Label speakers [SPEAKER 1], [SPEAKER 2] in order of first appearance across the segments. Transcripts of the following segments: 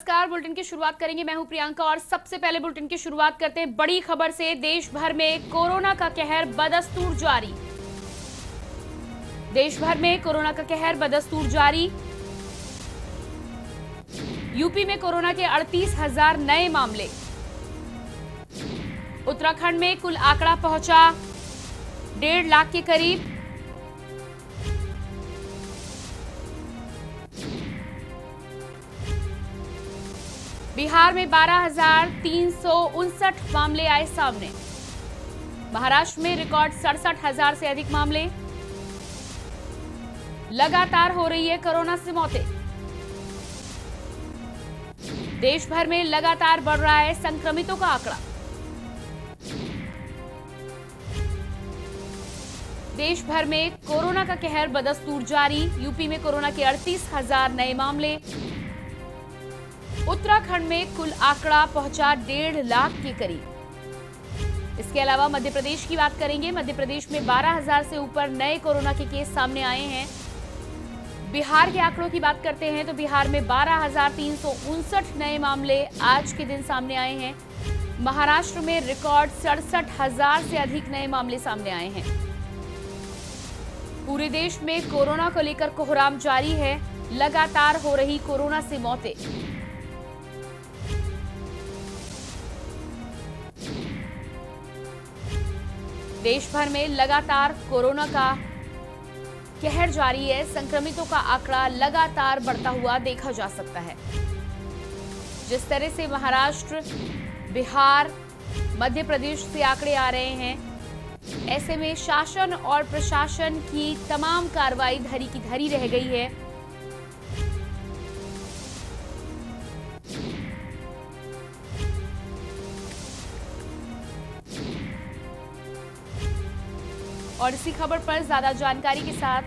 [SPEAKER 1] नमस्कार। बुलेटिन की शुरुआत करेंगे, मैं हूं प्रियंका और सबसे पहले बुलेटिन की शुरुआत करते हैं बड़ी खबर से। देश भर में कोरोना का कहर बदस्तूर जारी। देश भर में कोरोना का कहर बदस्तूर जारी। यूपी में कोरोना के 38,000 नए मामले। उत्तराखंड में कुल आंकड़ा पहुंचा 1.5 लाख के करीब। बिहार में 12,359 मामले आए सामने। महाराष्ट्र में रिकॉर्ड 67,000 से अधिक मामले। लगातार हो रही है कोरोना से मौतें। देश भर में लगातार बढ़ रहा है संक्रमितों का आंकड़ा। देश भर में कोरोना का कहर बदस्तूर जारी। यूपी में कोरोना के 38,000 नए मामले। उत्तराखंड में कुल आंकड़ा पहुंचा 1.5 लाख के करीब। इसके अलावा मध्य प्रदेश की बात करेंगे। मध्य प्रदेश में 12,000 से ऊपर नए कोरोना के केस सामने आए हैं। बिहार के आंकड़ों की बात करते हैं तो बिहार में 12,359 नए मामले आज के दिन सामने आए हैं। महाराष्ट्र में रिकॉर्ड 67,000 से अधिक नए मामले सामने आए हैं। पूरे देश में कोरोना को लेकर कोहराम जारी है। लगातार हो रही कोरोना से मौतें। देश भर में लगातार कोरोना का कहर जारी है। संक्रमितों का आंकड़ा लगातार बढ़ता हुआ देखा जा सकता है। जिस तरह से महाराष्ट्र, बिहार, मध्य प्रदेश से आंकड़े आ रहे हैं, ऐसे में शासन और प्रशासन की तमाम कार्रवाई धरी की धरी रह गई है। और इसी खबर पर ज्यादा जानकारी के साथ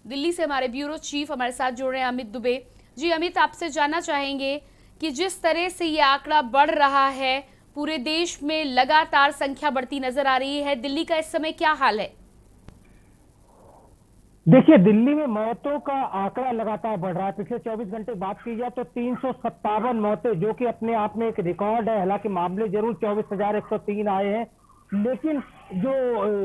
[SPEAKER 1] दिल्ली से हमारे ब्यूरो चीफ हमारे साथ जुड़ रहे हैं अमित दुबे जी। अमित, आपसे जानना चाहेंगे कि जिस तरह से ये आंकड़ा बढ़ रहा है, पूरे देश में लगातार संख्या बढ़ती नजर आ रही है, दिल्ली का इस समय क्या हाल है?
[SPEAKER 2] देखिए, दिल्ली में मौतों का आंकड़ा लगातार बढ़ रहा है। पिछले 24 घंटे बात की जाए तो 357 मौतें, जो कि अपने आप में एक रिकॉर्ड है। हालांकि मामले जरूर 24,103 आए हैं, लेकिन जो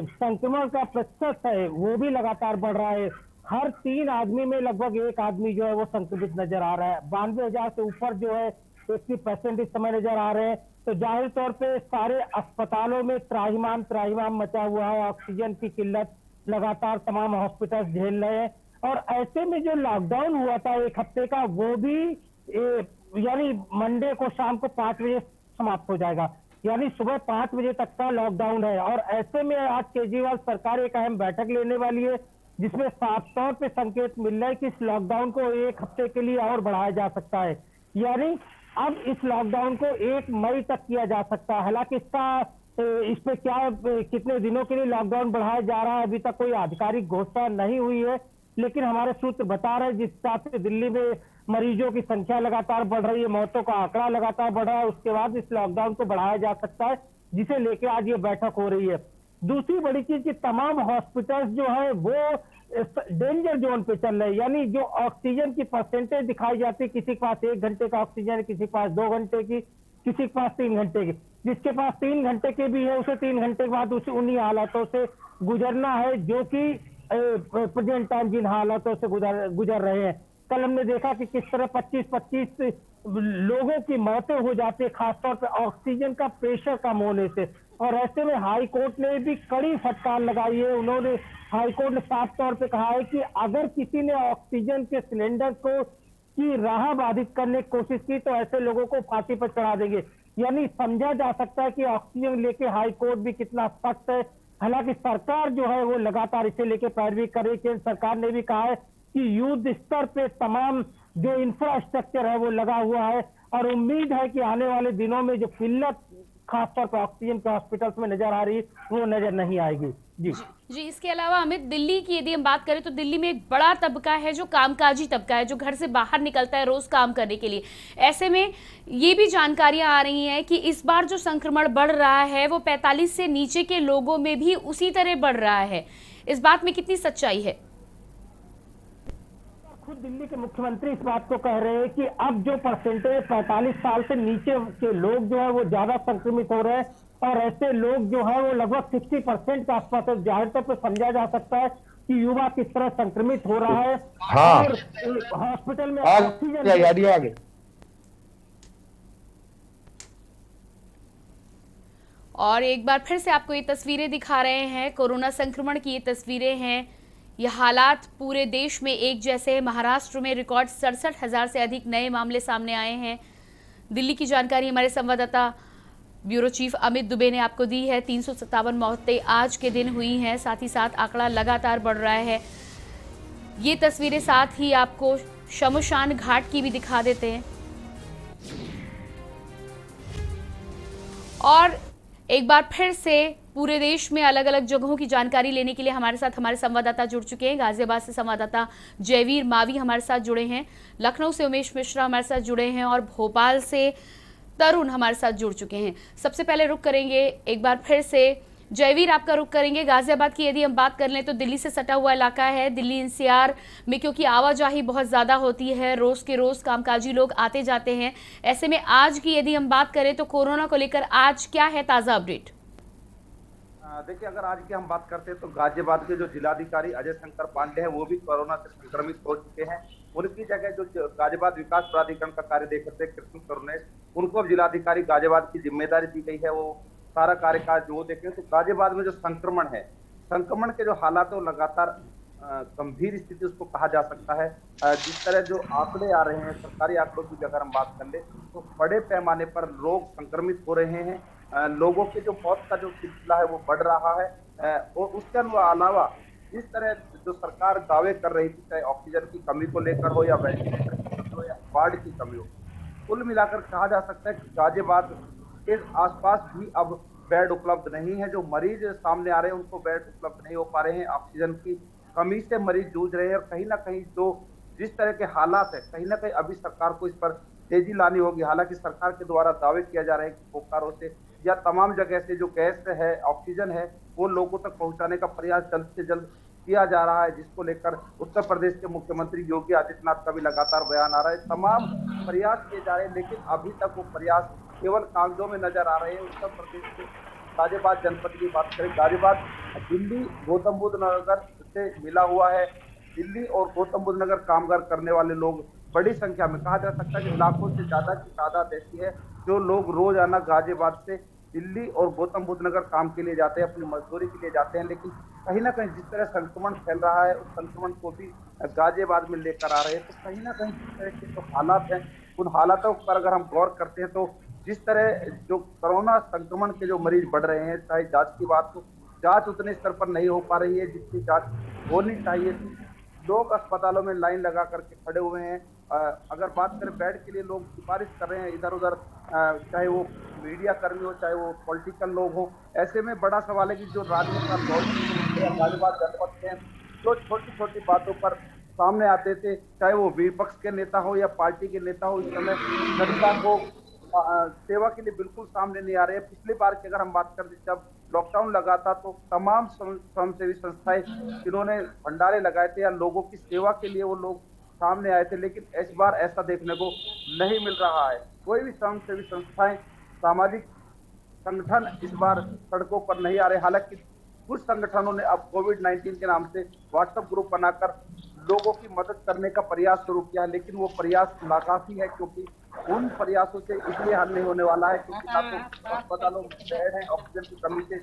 [SPEAKER 2] संक्रमण का प्रतिशत है वो भी लगातार बढ़ रहा है। हर 3 आदमी में लगभग एक आदमी जो है वो संक्रमित नजर आ रहा है। 92,000 से ऊपर जो है 80% इस समय नजर आ रहे हैं। तो जाहिर तौर पे सारे अस्पतालों में त्राहिमाम त्राहिमाम मचा हुआ है। ऑक्सीजन की किल्लत लगातार तमाम हॉस्पिटल झेल रहे हैं। और ऐसे में जो लॉकडाउन हुआ था 1 हफ्ते का, वो भी यानी मंडे को शाम को 5 बजे समाप्त हो जाएगा। यानी सुबह 5 बजे तक का लॉकडाउन है। और ऐसे में आज केजरीवाल सरकार एक अहम बैठक लेने वाली है, जिसमें साफ तौर पे संकेत मिल रहा है कि इस लॉकडाउन को 1 हफ्ते के लिए और बढ़ाया जा सकता है। यानी अब इस लॉकडाउन को 1 मई तक किया जा सकता है। हालांकि इस पे क्या कितने दिनों के लिए लॉकडाउन बढ़ाया जा रहा है, अभी तक कोई आधिकारिक घोषणा नहीं हुई है। लेकिन हमारे सूत्र बता रहे हैं जिस हिसाब से दिल्ली में मरीजों की संख्या लगातार बढ़ रही है, मौतों का आंकड़ा लगातार बढ़ रहा है, उसके बाद इस लॉकडाउन को बढ़ाया जा सकता है, जिसे लेकर आज ये बैठक हो रही है। दूसरी बड़ी चीज की तमाम हॉस्पिटल्स जो है वो डेंजर जोन पे चल रहे हैं। यानी जो ऑक्सीजन की परसेंटेज दिखाई जाती है, किसी के पास 1 घंटे का ऑक्सीजन है, किसी के पास 2 घंटे की, किसी के पास 3 घंटे की। जिसके पास 3 घंटे के भी है, उसे 3 घंटे के बाद उसे उन्हीं हालातों से गुजरना है जो कि प्रेजेंट टाइम जिन हालातों से गुजर रहे हैं। कल हमने देखा कि किस तरह 25-25 लोगों की मौतें हो जाती है, खासतौर पर ऑक्सीजन का प्रेशर कम होने से। और ऐसे में हाई कोर्ट ने भी कड़ी फटकार लगाई है। उन्होंने हाई कोर्ट ने साफ तौर पे कहा है कि अगर किसी ने ऑक्सीजन के सिलेंडर को की राह बाधित करने की कोशिश की तो ऐसे लोगों को फांसी पर चढ़ा देंगे। यानी समझा जा सकता है कि ऑक्सीजन लेके हाई कोर्ट भी कितना सख्त है। हालांकि सरकार जो है वो लगातार इसे लेके पैरवी कर रही है। सरकार ने भी कहा है कि युद्ध स्तर पे तमाम जो इंफ्रास्ट्रक्चर है वो लगा हुआ है। और उम्मीद है कि आने वाले दिनों में जो किल्लत खासतौर पर ऑक्सीजन के हॉस्पिटल्स में नजर आ रही है वो नजर नहीं आएगी।
[SPEAKER 1] जी, इसके अलावा अमित, दिल्ली की यदि हम बात करें तो दिल्ली में एक बड़ा तबका है जो कामकाजी तबका है, जो घर से बाहर निकलता है रोज काम करने के लिए। ऐसे में ये भी जानकारियां आ रही हैं कि इस बार जो संक्रमण बढ़ रहा है वो 45 से नीचे के लोगों में भी उसी तरह बढ़ रहा है। इस बात में कितनी सच्चाई है?
[SPEAKER 2] खुद दिल्ली के मुख्यमंत्री इस बात को कह रहे हैं कि अब जो परसेंटेज 45 साल से नीचे के लोग जो है वो ज्यादा संक्रमित हो रहे हैं और ऐसे लोग जो है वो लगभग 60% के आसपास है। जाहिर तौर पर समझा जा सकता है कि युवा किस तरह संक्रमित हो रहा है।
[SPEAKER 3] हाँ।
[SPEAKER 2] और हॉस्पिटल में
[SPEAKER 3] आगे
[SPEAKER 2] ऑक्सीजन
[SPEAKER 3] आगे।
[SPEAKER 1] और एक बार फिर से आपको ये तस्वीरें दिखा रहे हैं, कोरोना संक्रमण की ये तस्वीरें हैं। ये हालात पूरे देश में एक जैसे हैं। महाराष्ट्र में रिकॉर्ड 67,000 से अधिक नए मामले सामने आए हैं। दिल्ली की जानकारी हमारे संवाददाता ब्यूरो चीफ अमित दुबे ने आपको दी है। 357 मौतें आज के दिन हुई हैं। साथ ही साथ आंकड़ा लगातार बढ़ रहा है। ये तस्वीरें साथ ही आपको शमशान घाट की भी दिखा देते हैं। और एक बार फिर से पूरे देश में अलग अलग जगहों की जानकारी लेने के लिए हमारे साथ हमारे संवाददाता जुड़ चुके हैं। गाजियाबाद से संवाददाता जयवीर मावी हमारे साथ जुड़े हैं, लखनऊ से उमेश मिश्रा हमारे साथ जुड़े हैं और भोपाल से तरुण हमारे साथ जुड़ चुके हैं। सबसे पहले रुक करेंगे एक बार फिर से जयवीर, आपका रुख करेंगे गाजियाबाद की। यदि हम बात कर लें तो दिल्ली से सटा हुआ इलाका है। दिल्ली एनसीआर में क्योंकि आवाजाही बहुत ज़्यादा होती है, रोज़ के रोज़ कामकाजी लोग आते जाते हैं। ऐसे में आज की यदि हम बात करें तो कोरोना को लेकर आज क्या है ताज़ा अपडेट?
[SPEAKER 4] देखिए, अगर आज की हम बात करते हैं तो गाजियाबाद के जो जिलाधिकारी अजय शंकर पांडे हैं वो भी कोरोना से संक्रमित हो चुके हैं। उनकी जगह जो गाजियाबाद विकास प्राधिकरण का कार्य देख रहे थे कृष्ण करुणेश, उनको अब जिलाधिकारी गाजियाबाद की जिम्मेदारी दी गई है। वो सारा कार्यकाल जो देखें तो गाजियाबाद में जो संक्रमण है, संक्रमण के जो हालात है वो लगातार गंभीर स्थिति उसको कहा जा सकता है। जिस तरह जो आंकड़े आ रहे हैं, सरकारी आंकड़ों की अगर हम बात कर ले तो बड़े पैमाने पर लोग संक्रमित हो रहे हैं। लोगों के जो मौत का जो सिलसिला है वो बढ़ रहा है। और उसके अलावा इस तरह जो सरकार दावे कर रही थी, चाहे ऑक्सीजन की कमी को लेकर हो या वेंटिलेटर की कमी हो या वार्ड की कमी हो, कुल मिलाकर कहा जा सकता है कि गाजियाबाद के आसपास भी अब बेड उपलब्ध नहीं है। जो मरीज सामने आ रहे हैं उनको बेड उपलब्ध नहीं हो पा रहे हैं। ऑक्सीजन की कमी से मरीज जूझ रहे हैं और कहीं ना कहीं जो जिस तरह के हालात है, कहीं ना कहीं अभी सरकार को इस पर तेजी लानी होगी। हालांकि सरकार के द्वारा दावे किया जा रहा है कि बोकारो से या तमाम जगह से जो गैस है, ऑक्सीजन है, वो लोगों तक पहुंचाने का प्रयास जल्द से जल्द किया जा रहा है, जिसको लेकर उत्तर प्रदेश के मुख्यमंत्री योगी आदित्यनाथ का भी लगातार बयान आ रहा है। तमाम प्रयास किए जा रहे हैं, लेकिन अभी तक वो प्रयास केवल कागजों में नजर आ रहे हैं। उत्तर प्रदेश के गाजियाबाद जनपद की बात करें, गाजियाबाद दिल्ली गौतम बुद्ध नगर से मिला हुआ है। दिल्ली और गौतम बुद्ध नगर कामगार करने वाले लोग बड़ी संख्या में, कहा जा सकता है कि लाखों से ज्यादा की तादाद ऐसी है जो लोग रोजाना गाजियाबाद से दिल्ली और गौतम बुद्ध नगर काम के लिए जाते हैं, अपनी मजदूरी के लिए जाते हैं। लेकिन कहीं ना कहीं जिस तरह संक्रमण फैल रहा है, उस संक्रमण को भी गाजियाबाद में लेकर आ रहे हैं। तो कहीं ना कहीं जिस तरह के जो हालात हैं, उन हालातों पर अगर हम गौर करते हैं तो जिस तरह जो कोरोना संक्रमण के जो मरीज बढ़ रहे हैं, चाहे जांच की बात हो, जांच उतने स्तर पर नहीं हो पा रही है जितनी जांच होनी चाहिए थी। लोग अस्पतालों में लाइन लगा करके खड़े हुए हैं। अगर बात करें बेड के लिए, लोग सिफारिश कर रहे हैं इधर उधर, चाहे वो मीडिया कर्मी हो, चाहे वो पॉलिटिकल लोग हो। ऐसे में बड़ा सवाल है कि जो राजनेता गाजियाबाद जनपद के जो छोटी छोटी बातों पर सामने आते थे, चाहे वो विपक्ष के नेता हो या पार्टी के नेता हो, इस समय जनता को सेवा के लिए बिल्कुल सामने नहीं आ रहे हैं। पिछली बार की अगर हम बात करें, जब लॉकडाउन लगा था तो तमाम स्वयंसेवी संस्थाएं जिन्होंने भंडारे लगाए थे या लोगों की सेवा के लिए वो लोग सामने आए थे, लेकिन इस बार ऐसा देखने को नहीं मिल रहा है। कोई भी स्वयंसेवी संस्थाएं, सामाजिक संगठन इस बार सड़कों पर नहीं आ रहे। हालांकि कुछ संगठनों ने अब कोविड-19 के नाम से व्हाट्सएप ग्रुप बनाकर लोगों की मदद करने का प्रयास शुरू किया है, लेकिन वो प्रयास नाकाफी है, क्योंकि उन प्रयासों से इसलिए हल नहीं होने वाला है क्योंकि ना तो अस्पतालों में बेड है, ऑक्सीजन की कमी से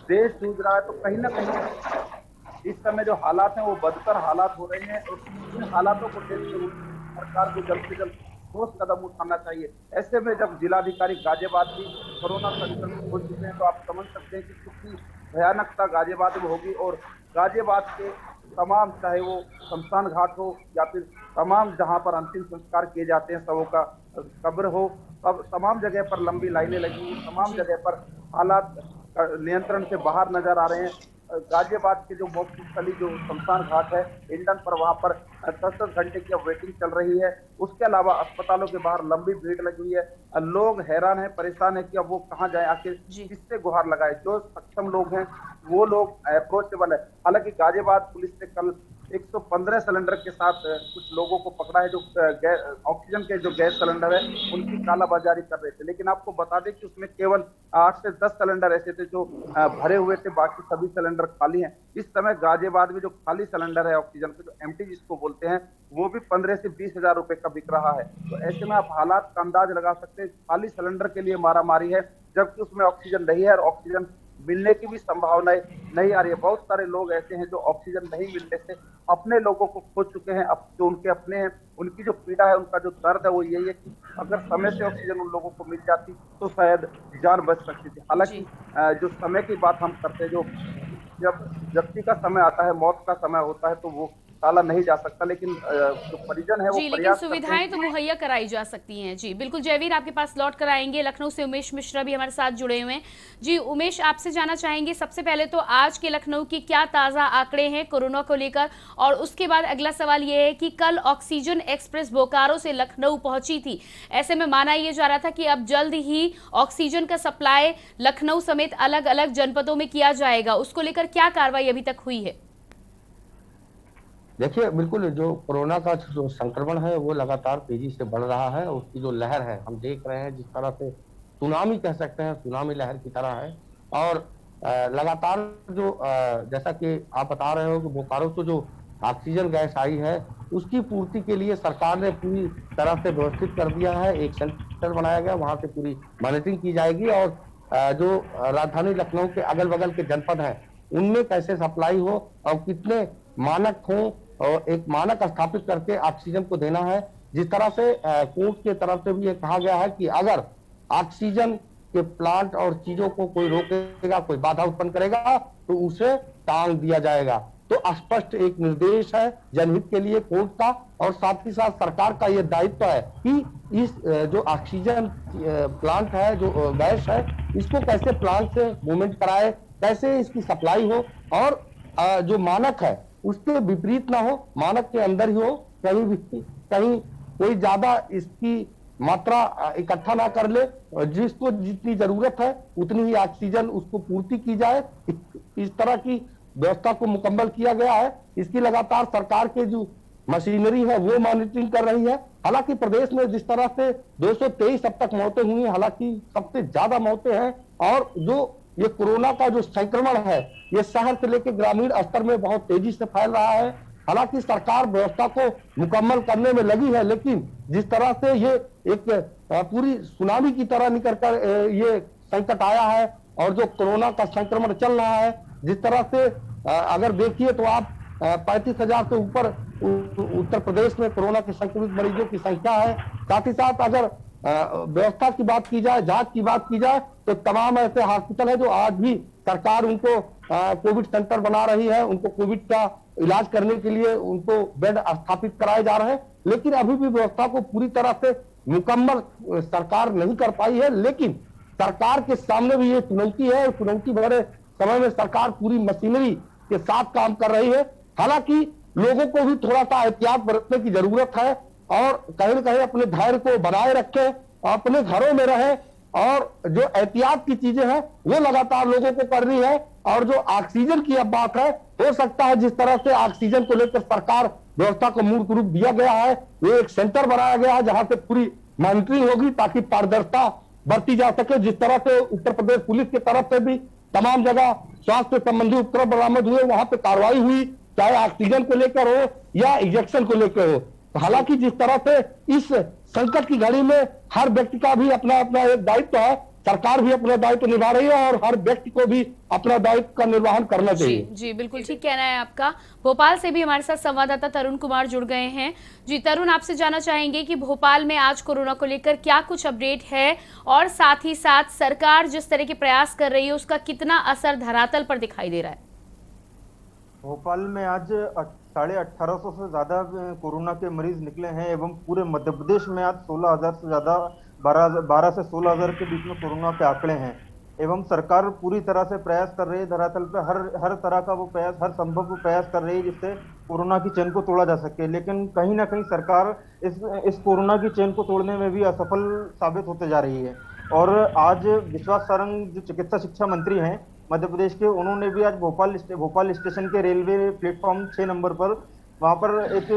[SPEAKER 4] देश जूझ रहा है। तो कहीं ना कहीं इस समय जो हालात हैं वो बदतर हालात हो रहे हैं और इन हालातों को देखते हुए सरकार को जल्द से जल्द ठोस कदम उठाना चाहिए। ऐसे में जब जिलाधिकारी गाजियाबाद भी कोरोना संक्रमित हो चुके हैं तो आप समझ सकते हैं कि कितनी भयानकता गाजियाबाद में होगी। और गाजियाबाद के तमाम, चाहे वो शमशान घाट हो या फिर तमाम जहां पर अंतिम संस्कार किए जाते हैं, सबों का कब्र हो, अब तमाम जगह पर लंबी लाइनें लगी हुई, तमाम जगह पर हालात नियंत्रण से बाहर नजर आ रहे हैं। गाजियाबाद के जो मुख्य स्थली जो शमशान घाट है इंडन पर, वहां पर 10-10 घंटे की अब वेटिंग चल रही है। उसके अलावा अस्पतालों के बाहर लंबी भीड़ लगी हुई है। लोग हैरान है, परेशान है कि अब वो कहाँ जाए, आखिर किससे गुहार लगाए। जो सक्षम लोग हैं वो लोग अप्रोचेबल है। हालांकि गाजियाबाद पुलिस ने कल 115 सिलेंडर के साथ कुछ लोगों को पकड़ा है जो ऑक्सीजन के जो गैस सिलेंडर है उनकी कालाबाजारी कर रहे थे। लेकिन आपको बता दें कि उसमें केवल 8 से 10 सिलेंडर ऐसे थे जो भरे हुए थे, बाकी सभी सिलेंडर खाली हैं। इस समय गाजियाबाद में जो खाली सिलेंडर है ऑक्सीजन के, जो एम्प्टी जिसको बोलते हैं, वो भी 15 से 20 हजार रुपए का बिक रहा है। तो ऐसे में आप हालात का अंदाज लगा सकते हैं, खाली सिलेंडर के लिए मारामारी है, जबकि उसमें ऑक्सीजन नहीं है और ऑक्सीजन मिलने की भी संभावनाएं नहीं आ रही है। बहुत सारे लोग ऐसे हैं जो ऑक्सीजन नहीं मिलने से अपने लोगों को खो चुके हैं। अब जो उनके अपने हैं, उनकी जो पीड़ा है, उनका जो दर्द है, वो यही है कि अगर समय से ऑक्सीजन उन लोगों को मिल जाती तो शायद जान बच सकती थी। हालांकि जो समय की बात हम करते हैं, जो जब व्यक्ति का समय आता है, मौत का समय होता है, तो वो टाला नहीं जा सकता। लेकिन जो परिजन है वो
[SPEAKER 1] जी, लेकिन
[SPEAKER 4] प्रयास करते
[SPEAKER 1] सुविधाएं
[SPEAKER 4] हैं
[SPEAKER 1] तो मुहैया कराई जा सकती हैं। जी बिल्कुल, जयवीर आपके पास लौट कर आएंगे। लखनऊ से उमेश मिश्रा भी हमारे साथ जुड़े हुए हैं। जी उमेश, आपसे जानना चाहेंगे सबसे पहले तो आज के लखनऊ की क्या ताज़ा आंकड़े हैं कोरोना को लेकर, और उसके बाद अगला सवाल ये है कि कल ऑक्सीजन एक्सप्रेस बोकारो से लखनऊ पहुंची थी, ऐसे में माना यह जा रहा था कि अब जल्द ही ऑक्सीजन का सप्लाई लखनऊ समेत अलग अलग जनपदों में किया जाएगा, उसको लेकर क्या कार्रवाई अभी तक हुई है?
[SPEAKER 3] देखिए, बिल्कुल जो कोरोना का जो संक्रमण है वो लगातार तेजी से बढ़ रहा है। उसकी जो लहर है हम देख रहे हैं, जिस तरह से सुनामी कह सकते हैं, सुनामी लहर की तरह है। और लगातार जो जैसा कि आप बता रहे हो कि बोकारो से जो ऑक्सीजन गैस आई है उसकी पूर्ति के लिए सरकार ने पूरी तरह से व्यवस्थित कर दिया है। एक सेंटर बनाया गया, वहां से पूरी मॉनिटरिंग की जाएगी और जो राजधानी लखनऊ के अगल बगल के जनपद हैं उनमें कैसे सप्लाई हो और कितने मानक हो, और एक मानक स्थापित करके ऑक्सीजन को देना है। जिस तरह से कोर्ट की तरफ से भी ये कहा गया है कि अगर ऑक्सीजन के प्लांट और चीजों को कोई रोकेगा, कोई बाधा उत्पन्न करेगा तो उसे टांग दिया जाएगा। तो स्पष्ट एक निर्देश है जनहित के लिए कोर्ट का, और साथ ही साथ सरकार का ये दायित्व है कि इस जो ऑक्सीजन प्लांट है, जो गैस है, इसको कैसे प्लांट से मूवमेंट कराए, कैसे इसकी सप्लाई हो, और जो मानक है उसके विपरीत ना हो, मानक के अंदर ही हो, कहीं कोई ज्यादा इसकी मात्रा इकट्ठा ना कर ले, जिसको जितनी जरूरत है उतनी ही ऑक्सीजन उसको पूर्ति की जाए। इस तरह की व्यवस्था को मुकम्मल किया गया है। इसकी लगातार सरकार के जो मशीनरी है वो मॉनिटरिंग कर रही है। हालांकि प्रदेश में जिस तरह से 223 अब तक मौतें हुई, हालांकि सबसे ज्यादा मौतें हैं, और जो ये कोरोना का जो संक्रमण है ये शहर से लेकर ग्रामीण स्तर में बहुत तेजी से फैल रहा है। हालांकि सरकार व्यवस्था को मुकम्मल करने में लगी है, लेकिन जिस तरह से ये एक पूरी सुनामी की तरह निकल कर ये संकट आया है और जो कोरोना का संक्रमण चल रहा है, जिस तरह से अगर देखिए तो आप 35,000 से ऊपर उत्तर प्रदेश में कोरोना के संक्रमित मरीजों की संख्या है। साथ ही साथ अगर व्यवस्था की बात की जाए, जांच की बात की जाए, तो तमाम ऐसे हॉस्पिटल है जो आज भी सरकार उनको कोविड सेंटर बना रही है, उनको कोविड का इलाज करने के लिए उनको बेड स्थापित कराए जा रहे हैं। लेकिन अभी भी व्यवस्था को पूरी तरह से मुकम्मल सरकार नहीं कर पाई है। लेकिन सरकार के सामने भी ये चुनौती है, चुनौती भरे समय में सरकार पूरी मशीनरी के साथ काम कर रही है। हालांकि लोगों को भी थोड़ा सा एहतियात बरतने की जरूरत है और कहीं न कहीं अपने धैर्य को बनाए रखें, अपने घरों में रहें, और जो एहतियात की चीजें हैं वो लगातार लोगों को करनी है। और जो ऑक्सीजन की अब बात है, हो सकता है जिस तरह से ऑक्सीजन को लेकर सरकार व्यवस्था को मूर्त रूप दिया गया है, वो एक सेंटर बनाया गया है जहां से पूरी मॉनिटरिंग होगी ताकि पारदर्शिता बरती जा सके। जिस तरह से उत्तर प्रदेश पुलिस की तरफ से भी तमाम जगह स्वास्थ्य संबंधी उपकरण बरामद हुए, वहां पे कार्रवाई हुई, चाहे ऑक्सीजन को लेकर हो या इंजेक्शन को लेकर हो। हालांकि जिस तरह से इस संकट की घड़ी में हर व्यक्ति का भी अपना अपना एक दायित्व है, सरकार भी अपना दायित्व निभा रही है और हर व्यक्ति को भी अपना दायित्व का निर्वहन करना चाहिए।
[SPEAKER 1] जी बिल्कुल ठीक कहना है आपका। भोपाल से भी हमारे साथ संवाददाता तरुण कुमार जुड़ गए हैं। जी तरुण, आपसे जानना चाहेंगे कि भोपाल में आज कोरोना को लेकर क्या कुछ अपडेट है, और साथ ही साथ सरकार जिस तरह के प्रयास कर रही है उसका कितना असर धरातल पर दिखाई दे रहा है?
[SPEAKER 5] भोपाल में आज 1850 से ज्यादा कोरोना के मरीज निकले हैं एवं पूरे मध्य प्रदेश में आज 16,000 से ज्यादा 12 से 16,000 के बीच में कोरोना के आंकड़े हैं। एवं सरकार पूरी तरह से प्रयास कर रही है, धरातल पे हर तरह का वो प्रयास, हर संभव प्रयास कर रही है जिससे कोरोना की चेन को तोड़ा जा सके। लेकिन कहीं ना कहीं सरकार इस कोरोना की चेन को तोड़ने में भी असफल साबित होते जा रही है। और आज विश्वास सारंग जो चिकित्सा शिक्षा मंत्री हैं मध्य प्रदेश के, उन्होंने भी आज भोपाल स्टेशन के रेलवे प्लेटफॉर्म 6 नंबर पर वहां पर एक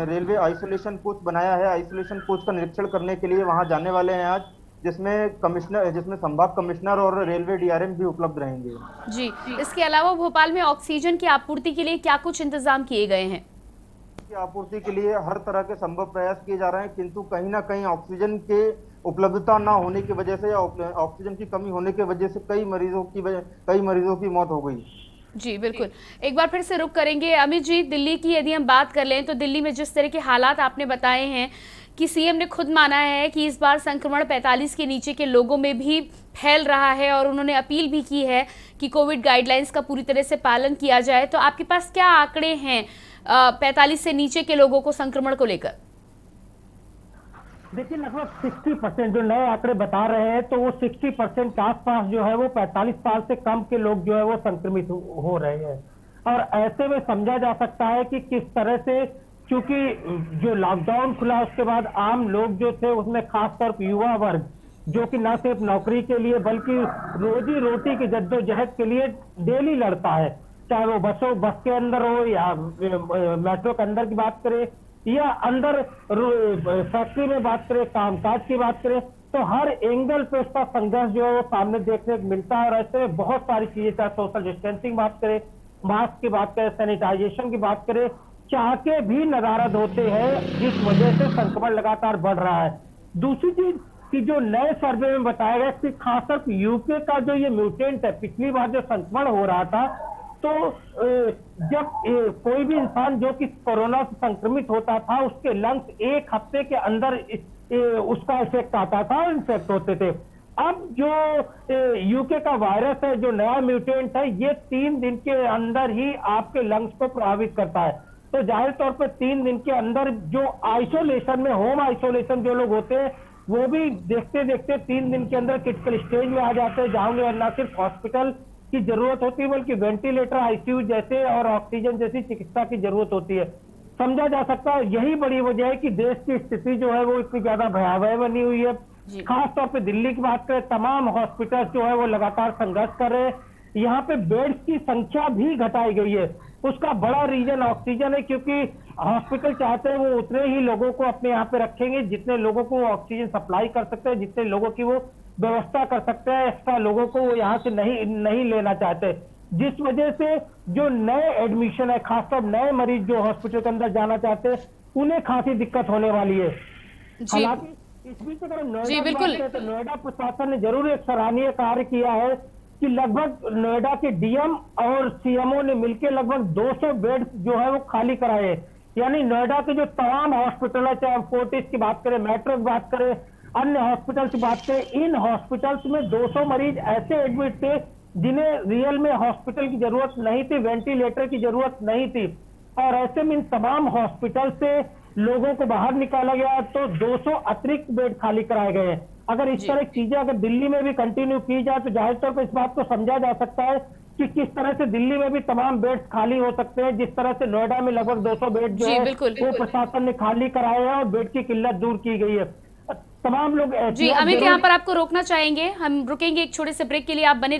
[SPEAKER 5] रेलवे आइसोलेशन कोच बनाया है। आइसोलेशन कोच का निरीक्षण करने के लिए वहां जाने वाले हैं आज, जिसमें संभाग कमिश्नर और रेलवे डीआरएम भी उपलब्ध रहेंगे।
[SPEAKER 1] जी, इसके अलावा भोपाल में ऑक्सीजन की आपूर्ति के लिए क्या कुछ इंतजाम किए गए हैं?
[SPEAKER 5] की आपूर्ति के लिए हर तरह के संभव प्रयास किए जा रहे हैं, किंतु कहीं ना कहीं ऑक्सीजन के उपलब्धता ना होने की वजह से या ऑक्सीजन की कमी होने की वजह से कई मरीजों की मौत हो गई।
[SPEAKER 1] जी बिल्कुल, एक बार फिर से रुक करेंगे। अमित जी, दिल्ली की यदि हम बात कर लें तो दिल्ली में जिस तरह के हालात आपने बताए हैं कि सीएम ने खुद माना है कि इस बार संक्रमण 45 के नीचे के लोगों में भी फैल रहा है और उन्होंने अपील भी की है कि कोविड गाइडलाइंस का पूरी तरह से पालन किया जाए, तो आपके पास क्या आंकड़े हैं 45 से नीचे के लोगों को संक्रमण को लेकर?
[SPEAKER 2] देखिए, लगभग 60% जो नए आंकड़े बता रहे हैं तो वो 60% के आसपास जो है वो 45 साल से कम के लोग जो है वो संक्रमित हो रहे हैं। और ऐसे में समझा जा सकता है कि किस तरह से, क्योंकि जो लॉकडाउन खुला उसके बाद आम लोग जो थे उसमें खासतौर पर युवा वर्ग जो कि न सिर्फ नौकरी के लिए बल्कि रोजी रोटी की जद्दोजहद के लिए डेली लड़ता है, चाहे वो बस के अंदर हो या मेट्रो के अंदर की बात करें या अंदर फैक्ट्री में बात करें, कामकाज की बात करें, तो हर एंगल पे उसका संघर्ष जो है वो सामने देखने को मिलता है। और ऐसे में बहुत सारी चीजें, चाहे सोशल डिस्टेंसिंग बात करें, मास्क की बात करें, सैनिटाइजेशन की बात करें, चाह के भी नदारद होते हैं, जिस वजह से संक्रमण लगातार बढ़ रहा है। दूसरी चीज कि जो नए सर्वे में बताया गया कि खासकर यूके का जो ये म्यूटेंट है, पिछली बार जो संक्रमण हो रहा था तो जब कोई भी इंसान जो कि कोरोना से संक्रमित होता था उसके लंग्स एक हफ्ते के अंदर उसका इफेक्ट आता था, इन्फेक्ट होते थे। अब जो यूके का वायरस है, जो नया म्यूटेंट है, ये 3 दिन के अंदर ही आपके लंग्स को प्रभावित करता है। तो जाहिर तौर पर 3 दिन के अंदर जो आइसोलेशन में, होम आइसोलेशन जो लोग होते हैं वो भी देखते देखते 3 दिन के अंदर क्रिटिकल स्टेज में आ जाते हैं, जहां न सिर्फ हॉस्पिटल की जरूरत होती है बल्कि वेंटिलेटर, आईसीयू जैसे और ऑक्सीजन जैसी चिकित्सा की जरूरत होती है। समझा जा सकता है यही बड़ी वजह है कि देश की स्थिति जो है वो इतनी ज्यादा भयावह बनी हुई है। खासतौर पे दिल्ली की बात करें, तमाम हॉस्पिटल जो है वो लगातार संघर्ष कर रहे हैं। यहाँ पे बेड्स की संख्या भी घटाई गई है, उसका बड़ा रीजन ऑक्सीजन है, क्योंकि हॉस्पिटल चाहते हैं वो उतने ही लोगों को अपने यहाँ पे रखेंगे जितने लोगों को ऑक्सीजन सप्लाई कर सकते हैं, जितने लोगों की वो व्यवस्था कर सकते हैं। एक्स्ट्रा लोगों को वो यहाँ से नहीं लेना चाहते, जिस वजह से जो नए एडमिशन है, खासकर नए मरीज जो हॉस्पिटल के अंदर जाना चाहते हैं उन्हें खासी दिक्कत होने वाली है। हालांकि इस बीच अगर नोएडा की बात करें तो नोएडा प्रशासन ने जरूर एक सराहनीय कार्य किया है कि लगभग नोएडा के डीएम और सीएमओ ने मिलकर लगभग 200 बेड जो है वो खाली कराए। यानी नोएडा के जो तमाम हॉस्पिटल है, चाहे फोर्टिस की बात करें, मेट्रो की बात करें, अन्य हॉस्पिटल की बात करें, इन हॉस्पिटल्स में 200 मरीज ऐसे एडमिट थे जिन्हें रियल में हॉस्पिटल की जरूरत नहीं थी, वेंटिलेटर की जरूरत नहीं थी। और ऐसे में इन तमाम हॉस्पिटल से लोगों को बाहर निकाला गया तो 200 अतिरिक्त बेड खाली कराए गए हैं। अगर इस तरह की चीजें अगर दिल्ली में भी कंटिन्यू की जाए तो जाहिर तौर पर इस बात को समझा जा सकता है कि किस तरह से दिल्ली में भी तमाम बेड्स खाली हो सकते हैं, जिस तरह से नोएडा में लगभग 200 बेड जो है वो प्रशासन ने खाली कराए हैं और बेड की किल्लत दूर की गई है। तमाम लोग
[SPEAKER 1] जी अमित, यहाँ पर आपको रोकना चाहेंगे, हम रुकेंगे एक छोटे से ब्रेक के लिए, आप बने